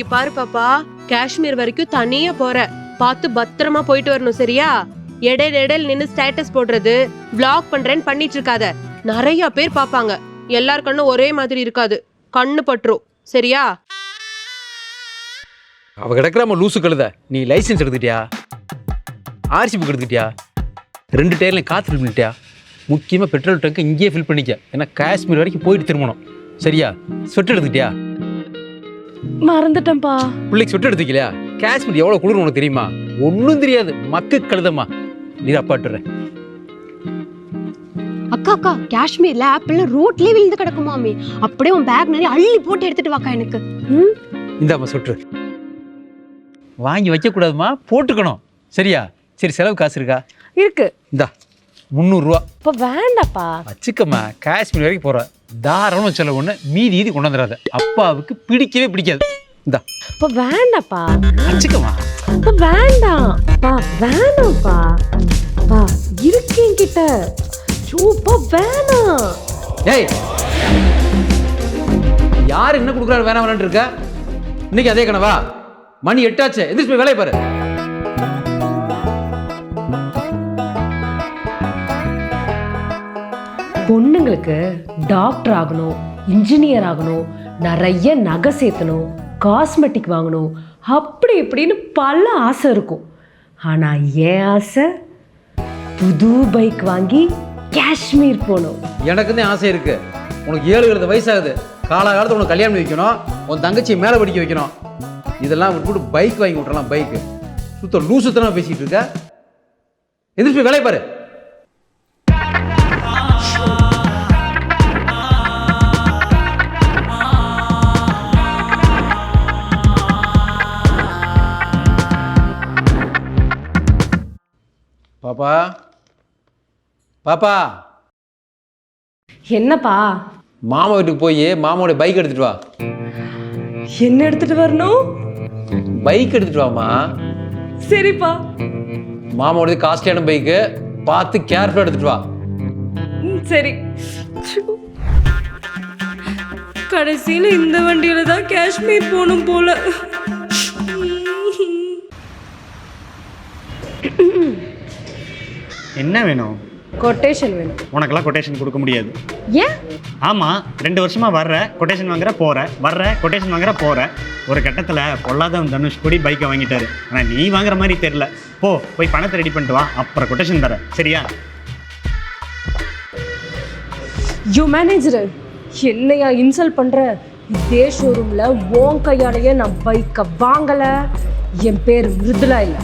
இங்க பாரு பாப்பா, காஷ்மீர் வரைக்கும் தனியா போற, பார்த்து பத்திரமா போயிட்டு வரணும் சரியா? இடையில நின்னு ஸ்டேட்டஸ் போடுறது, vlog பண்றேன்னு பண்ணிட்டு இருக்காத. நிறைய பேர் பாப்பாங்க, எல்லார் கண்ணும் ஒரே மாதிரி இருக்காது, கண்ணு பற்றும் சரியா? அவ கிடக்குறாம லூசு கழுத. நீ லைசன்ஸ் எடுத்துக்கிட்டியா? ஆர்சி புக் எடுத்துக்கிட்டியா? 2 டயர்லையும் காற்று ஃபில் பண்ணிட்டியா? முக்கியமாக பெட்ரோல் டேங்க் இங்கேயே ஃபில் பண்ணிக்க. ஏன்னா காஷ்மீர் வரைக்கும் போயிட்டு திரும்பணும் சரியா? ஸ்வெட்டர் எடுத்துக்கிட்டியா? மறந்துட்டேன்ப்பா. பிள்ளைக்கு ஸ்வெட்டர் எடுத்துக்கலையா? காஷ்மீர் எவ்வளோ குளிர்னு உனக்கு தெரியுமா? ஒன்றும் தெரியாது, மக்கு கழுதம்மா. நீ அப்பாட்டுறேன். அக்கா காஷ்மீர்ல ஆப்பிள் ரோட்லயே விழுந்து கிடக்குமாமே, அப்படியே உன் பேக் நிறைய அள்ளி போட்டு எடுத்துட்டு வாக்கா எனக்கு. இந்தாம்மா ஸ்வெட்டர். வாங்கி வைக்கக்கூடாதுமா, போட்டுக்கணும் சரியா? சரி, செலவு காசு இருக்கா? இருக்கு. இந்தா 300 ரூபா. இப்போ வேண்டாப்பா. வச்சுக்கம்மா, காஷ்மீர் வரைக்கும் போற, தாராளமாக செலவு ஒன்று, மீதி கொண்டு வந்துடாத. அப்பாவுக்கு பிடிக்கவே பிடிக்காது. இந்தா. இப்போ வேண்டாப்பா. வச்சுக்கம்மா. இப்போ வேண்டாம் பா, வேணாம்ப்பா. பா இருக்கு என்கிட்ட. சூப்பா வேணாம். ஏய், யார் என்ன கொடுக்குறாரு வேணாம் வேணான்னு இருக்க? இன்னைக்கு அதே கனவா? மணி 8 ஆச்சு, எந்திரிச்சு போய் வேலையை பாரு. பொண்ணுங்களுக்கு டாக்டர் ஆகணும், இன்ஜினியர் ஆகணும், நிறைய நகை சேர்த்தணும், காஸ்மெட்டிக் வாங்கணும், அப்படி இப்படின்னு பல ஆசை இருக்கும். ஆனால் என் ஆசை புது பைக் வாங்கி காஷ்மீர் போகணும். எனக்கு தான் ஆசை இருக்கு. உனக்கு 7 வயசாகுது, காலகாலத்தில் உனக்கு கல்யாணம் வைக்கணும், உன் தங்கச்சியை மேலே படிக்க வைக்கணும். இதெல்லாம் விட்டு பைக் வாங்கி விட்டுறலாம். பைக்கு சுத்த லூசுத்தனமா பேசிட்டு இருக்க. எந்திரிச்சு போய் வேலையை பாரு. பாப்பா, பாப்பா. என்னப்பா? மாமா வீட்டுக்கு போய் மாமாவோட பைக் எடுத்துட்டு வா. என்ன எடுத்துட்டு வரணும்? பைக் எடுத்துட்டு வாமா. சரிப்பா. மாமாவோட காஸ்ட்லியான பைக்கு, பார்த்து கேர்ஃபுல்லா எடுத்துட்டு வா. சரி. கடைசியில் இந்த வண்டியில தான் காஷ்மீர் போகணும் போல. என்ன வேணும்? கொட்டேஷன் வேணும். உனக்கெல்லாம் கொட்டேஷன் கொடுக்க முடியாது. ஏன்? ஆமாம், 2 வருஷமா வர்ற கொட்டேஷன் வாங்குற போகிற, வர்ற கொட்டேஷன் வாங்குற போகிற. ஒரு கட்டத்தில் பொல்லாதவன் தனுஷ் கூடி பைக்கை வாங்கிட்டாரு. ஆனால் நீ வாங்குற மாதிரி தெரில. போய் பணத்தை ரெடி பண்ணிட்டு வா, அப்புறம் கொட்டேஷன் தர சரியா? யூ மேனேஜர், என்னையா இன்சல்ட் பண்ற? இதே ஷோரூம்ல உன் கையாலேயே நான் பைக்கை வாங்கல. என் பேர் மிருதுலா இல்ல.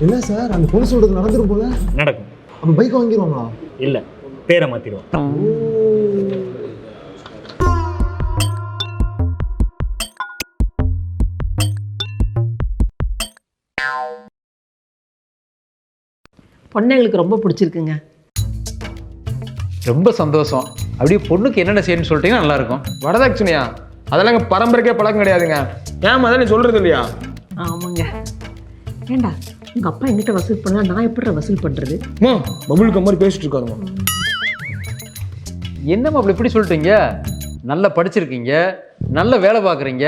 என்ன சார், அந்த பொண்ணு சொல்றது நடந்துரும் போல. நடக்கும். அப்ப பைக் வாங்கிடுவாங்களா? இல்லை, பேரை மாற்றிடுவோம். பொண்ணு எங்களுக்கு ரொம்ப பிடிச்சிருக்குங்க. ரொம்ப சந்தோஷம். அப்படியே பொண்ணுக்கு என்னென்ன செய்யணும்னு சொல்லிட்டீங்கன்னா நல்லா இருக்கும். வரதட்சணையா? அதெல்லாம் எங்க பரம்பரைக்கே பழக்கம் கிடையாதுங்க. ஏன் அதான் நீ சொல்றது இல்லையா? ஆமாங்க. ஏண்டா உங்க அப்பா என்கிட்ட வசூல் பண்ணா நான் எப்படி வசூல் பண்றது? பபுளுக்கு மாதிரி பேசிட்டு இருக்காருமா. என்னம்மா அப்படி இப்படி சொல்லிட்டீங்க? நல்லா படிச்சிருக்கீங்க, நல்ல வேலை பார்க்குறீங்க,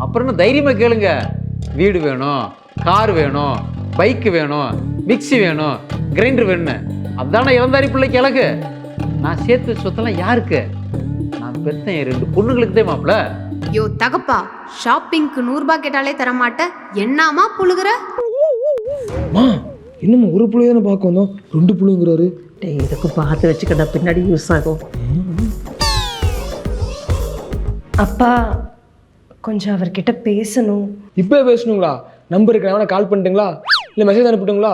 அப்புறம் என்ன தைரியமாக கேளுங்க. வீடு வேணும், கார் வேணும், பைக்கு வேணும், மிக்சி வேணும், கிரைண்டர் வேணும்னு. அதான இளந்தாரி பிள்ளைக்கு இலக்கு. நான் சேர்த்து சொத்தெல்லாம் யாருக்கு? நான் பெத்தேன் 2 பொண்ணுங்களுக்கு தான் மாப்பிள்ள. யோ தகப்பா, ஷாப்பிங்க்கு 100 ரூபாய் கேட்டாலே தர மாட்டேன், என்னமா புழுகுற? இன்னும் ஒரு புள்ளைய தானே பார்க்க வந்தோம், 2 புள்ளைங்கிறாரு. இதுக்கு பார்த்து வச்சுக்கிட்டா பின்னாடி யூஸ் ஆகும். அப்பா கொஞ்சம் அவர்கிட்ட பேசணும். இப்போ பேசணுங்களா? நம்பருக்கு வேணா கால் பண்ணிட்டுங்களா, இல்லை மெசேஜ் அனுப்பிட்டுங்களா?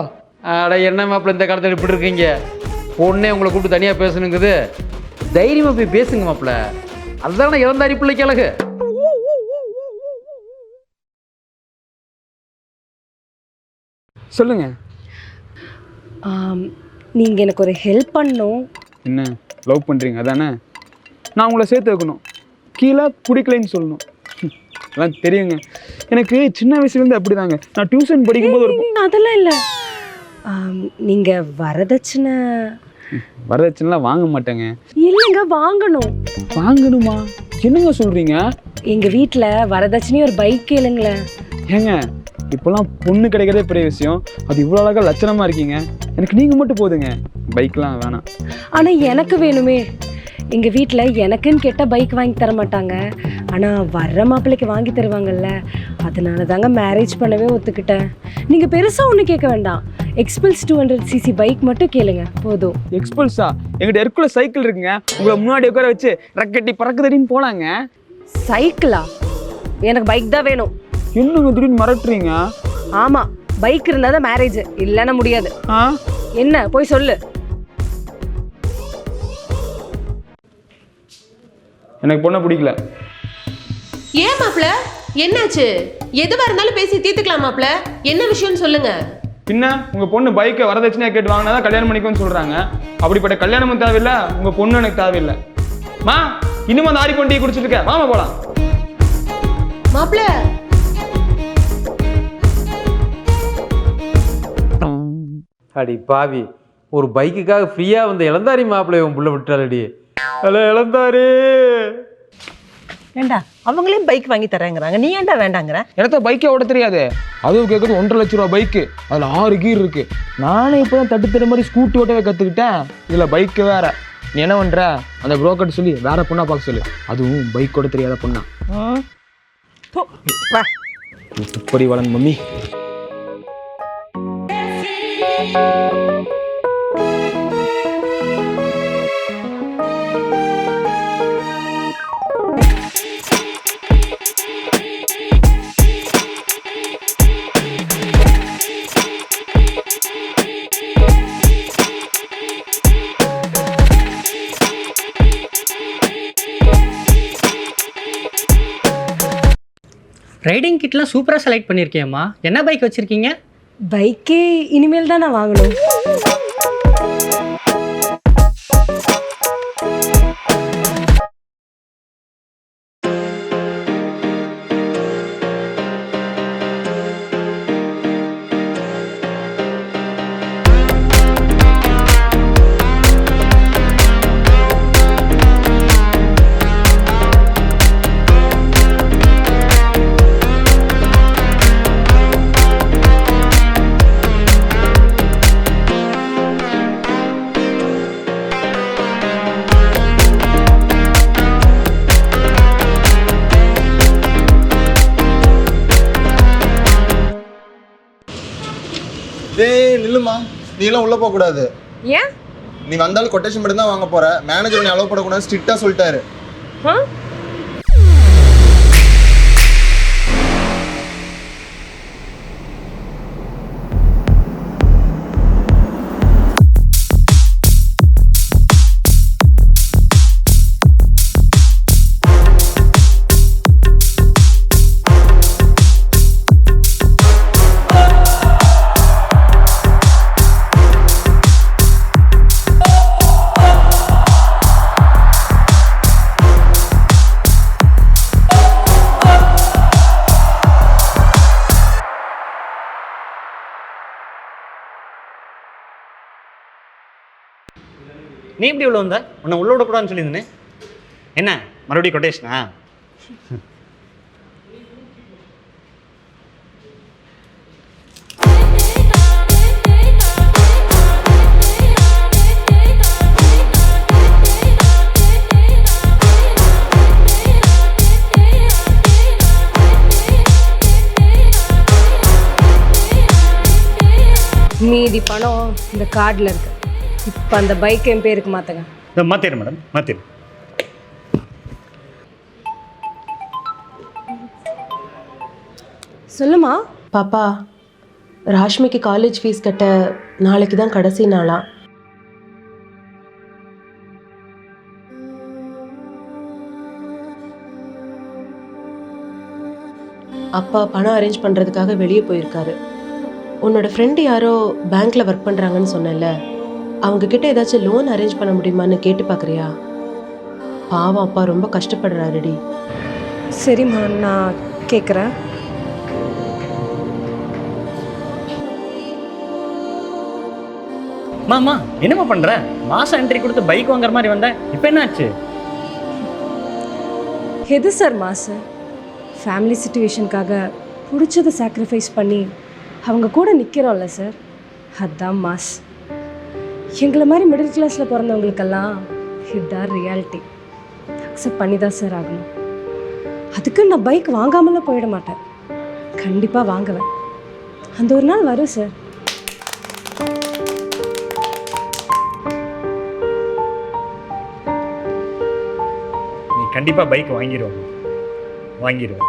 அட என்ன மாப்பிள்ள இந்த காலத்தில் இப்படி இருக்கீங்க? பொண்ணே உங்களை கூப்பிட்டு தனியாக பேசணுங்குது. தைரியமாக போய் பேசுங்க மாப்பிள்ள. அதுதானே இளந்தாரி பிள்ளைக்கு அழகு. சொல்லுங்க. நீங்கள் எனக்கு ஒரு ஹெல்ப் பண்ணணும். என்ன லவ் பண்ணுறீங்க அதானே? நான் உங்களை சேர்த்து வைக்கணும், கீழே பிடிக்கலைன்னு சொல்லணும். அதெல்லாம் தெரியுங்க எனக்கு. சின்ன வயசுலேருந்து அப்படி தாங்க. நான் டியூஷன் படிக்கும்போது ஒரு அதெல்லாம் இல்லை. நீங்கள் வரதட்சணைலாம் வாங்க மாட்டேங்க. இல்லைங்க, வாங்கணும். வாங்கணுமா? என்னங்க சொல்கிறீங்க? எங்கள் வீட்டில் வரதட்சணையும் ஒரு பைக் கேளுங்களேன். ஏங்க இப்போல்லாம் பொண்ணு கிடைக்கிறதே பெரிய விஷயம், அது இவ்வளோ அழகாக லட்சணமாக இருக்கீங்க. எனக்கு நீங்கள் மட்டும் போதுங்க, பைக்லாம் வேணாம். ஆனால் எனக்கு வேணுமே. எங்கள் வீட்டில் எனக்குன்னு கேட்டால் பைக் வாங்கி தர மாட்டாங்க, ஆனால் வர்ற மாப்பிள்ளைக்கு வாங்கி தருவாங்கல்ல, அதனால தாங்க மேரேஜ் பண்ணவே ஒத்துக்கிட்டேன். நீங்கள் பெருசாக ஒன்றும் கேட்க வேண்டாம், எக்ஸ்பல்ஸ் 200cc பைக் மட்டும் கேளுங்க போதும். எக்ஸ்பல்ஸா? எங்கிட்ட ஹெர்குலஸ் சைக்கிள் இருக்குங்க, உங்களை முன்னாடி உட்கார வச்சு ரக்கெட்டி பறக்குதடின்னு போலாங்க. சைக்கிளா? எனக்கு பைக் தான் வேணும். என்னங்க திடீர்னு மிரட்டுறீங்க? ஆமாம், பைக் இருந்தால் தான் மேரேஜ், இல்லைன்னா முடியாது. ஆ, என்ன போய் சொல்லு. எனக்கு பொண்ணை பிடிக்கல. ஏன் மாப்ள, என்னாச்சு? எதுவா இருந்தாலும் பேசி தீர்த்துக்கலாம் மாப்ள. என்ன விஷயம்னு சொல்லுங்க. பின்ன உங்கள் பொண்ணு பைக்கை வரதட்சணையாக கேட்டு வாங்கினா தான் கல்யாணம் பண்ணிக்கும்னு சொல்கிறாங்க. அப்படிப்பட்ட கல்யாணமும் தேவையில்லை, உங்கள் பொண்ணு எனக்கு தேவையில்லை. மா, இன்னும் அந்த ஆரி பொண்டி குடிச்சிட்டு இருக்க, வாமா போகலாம். மாப்ள, அடி பாவி, ஒரு பைக்குக்காக ஃப்ரீயாக வந்த இளந்தாரி மாப்பிள்ளை உன் புள்ள விட்டாலடி. ஹலோ இளந்தாரி. ஏண்டா அவங்களையும் பைக் வாங்கி தரேங்கிறாங்க, நீ ஏன்டா வேண்டாங்கிற? எனக்கு பைக்கே ஓட தெரியாது, அதுவும் கேட்குறது 1.5 லட்ச ரூபா பைக்கு, அதில் 6 கீர் இருக்கு. நானே இப்போ தான் தட்டு தர மாதிரி ஸ்கூட்டி ஓட்டவே கற்றுக்கிட்டேன், இதில் பைக்கு வேற. நீ என்ன பண்ணுற, அந்த புரோக்கர் சொல்லி வேற பொண்ணா பார்க்க சொல்லு, அதுவும் பைக் ஓட தெரியாத பொண்ணா. துப்படி வளங்க மம்மி. ரைடிங் கிட்லாம் சூப்பராக செலக்ட் பண்ணியிருக்கேம்மா. என்ன பைக் வச்சுருக்கீங்க? பைக்கே இனிமேல் தான் நான் வாங்கணும். டேய் நில்லுமா, நீ எல்லாம் உள்ள போக கூடாது. ஏன்? நீ வந்தாலும் கொட்டேஷன் மட்டும் தான் வாங்க போற. மேனேஜர் நீ அலோவ் பண்ணக்கூடாது ஸ்ட்ரிக்ட்டா சொல்லிட்டாரு. நீ எப்படி உள்ள வந்த? உன்னை உள்ள விடக்கூடாதுன்னு சொல்லியிருந்தேன். என்ன மறுபடியும் கொட்டேஷனா? மீதி பணம் இந்த கார்டில் இருக்கு. இப்போ அந்த பைக் என் பேருக்கு மாற்றுங்க. மாற்றிடு மேடம், மாற்றிடு. சொல்லுமா. பாப்பா, ராஷ்மிக்கு காலேஜ் ஃபீஸ் கட்ட நாளைக்கு தான் கடைசி நாளா. அப்பா பணம் அரேஞ்ச் பண்ணுறதுக்காக வெளியே போயிருக்காரு. உன்னோட ஃப்ரெண்டு யாரோ பேங்க்கில் ஒர்க் பண்ணுறாங்கன்னு சொன்னேன்ல, அவங்க கிட்ட ஏதாச்சும் லோன் அரேஞ்ச் பண்ண முடியுமான்னு கேட்டு பார்க்குறியா? பாவம், அப்பா ரொம்ப கஷ்டப்படுறாருடி. சரிம்மா, நான் கேட்குறேன். மாமா என்னம்மா பண்ணுற? மாதம் என்ட்ரி கொடுத்து பைக் வாங்குற மாதிரி வந்தேன், இப்போ என்ன ஆச்சு? எது சார் மாசு? ஃபேமிலி சுச்சுவேஷனுக்காக பிடிச்சதை சாக்ரிஃபைஸ் பண்ணி அவங்க கூட நிற்கிறோம்ல சார், அதுதான் மாஸ். எங்களை மாதிரி மிடில் கிளாஸில் பிறந்தவங்களுக்கெல்லாம் இதுதான் ரியாலிட்டி. அக்செப்ட் பண்ணி தான் சார் ஆகணும். அதுக்கு நான் பைக் வாங்காமலாம் போயிட மாட்டேன், கண்டிப்பாக வாங்குவேன். அந்த ஒரு நாள் வரும் சார். நீ கண்டிப்பாக பைக் வாங்கிடுவோம்.